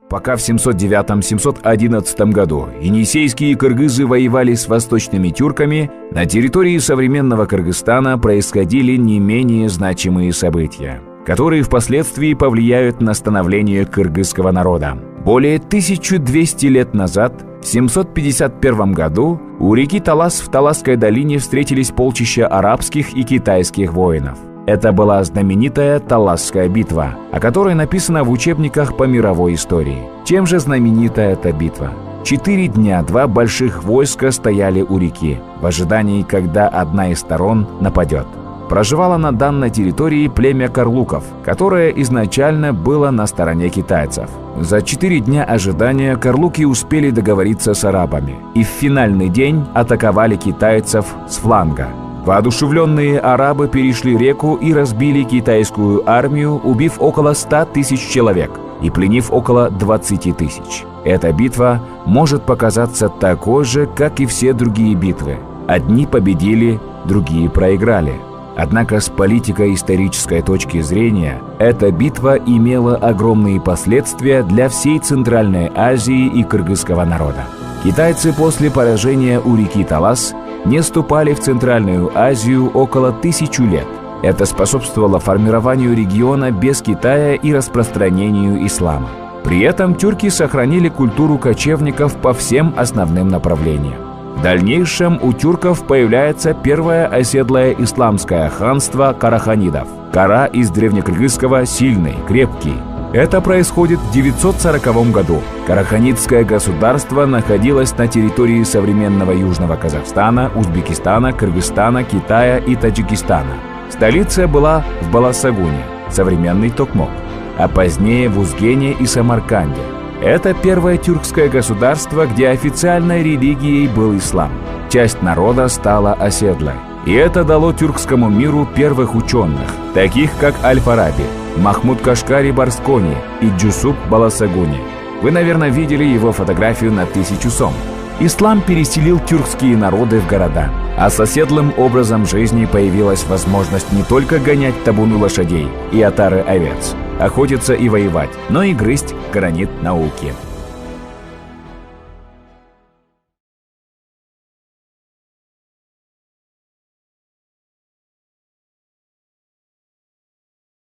Пока в 709-711 году енисейские кыргызы воевали с восточными тюрками, на территории современного Кыргызстана происходили не менее значимые события, которые впоследствии повлияют на становление кыргызского народа. Более 1200 лет назад, в 751 году, у реки Талас в Таласской долине встретились полчища арабских и китайских воинов. Это была знаменитая Таласская битва, о которой написано в учебниках по мировой истории. Чем же знаменита эта битва? 4 дня 2 больших войска стояли у реки, в ожидании, когда одна из сторон нападет. Проживало на данной территории племя карлуков, которое изначально было на стороне китайцев. За 4 дня ожидания карлуки успели договориться с арабами, и в финальный день атаковали китайцев с фланга. Воодушевленные арабы перешли реку и разбили китайскую армию, убив около 100 тысяч человек и пленив около 20 тысяч. Эта битва может показаться такой же, как и все другие битвы. Одни победили, другие проиграли. Однако с политико-исторической точки зрения эта битва имела огромные последствия для всей Центральной Азии и кыргызского народа. Китайцы после поражения у реки Талас не ступали в Центральную Азию около 1000 лет. Это способствовало формированию региона без Китая и распространению ислама. При этом тюрки сохранили культуру кочевников по всем основным направлениям. В дальнейшем у тюрков появляется первое оседлое исламское ханство караханидов. Кара из древнекыргызского «сильный», «крепкий». Это происходит в 940 году. Караханидское государство находилось на территории современного Южного Казахстана, Узбекистана, Кыргызстана, Китая и Таджикистана. Столица была в Баласагуне, современный Токмок, а позднее в Узгене и Самарканде. Это первое тюркское государство, где официальной религией был ислам. Часть народа стала оседлой. И это дало тюркскому миру первых ученых, таких как Аль-Фараби, Махмуд Кашкари-Барскони и Джусуп Баласагуни. Вы, наверное, видели его фотографию на 1000 сом. Ислам переселил тюркские народы в города, а с оседлым образом жизни появилась возможность не только гонять табуны лошадей и отары овец, охотиться и воевать, но и грызть гранит науки.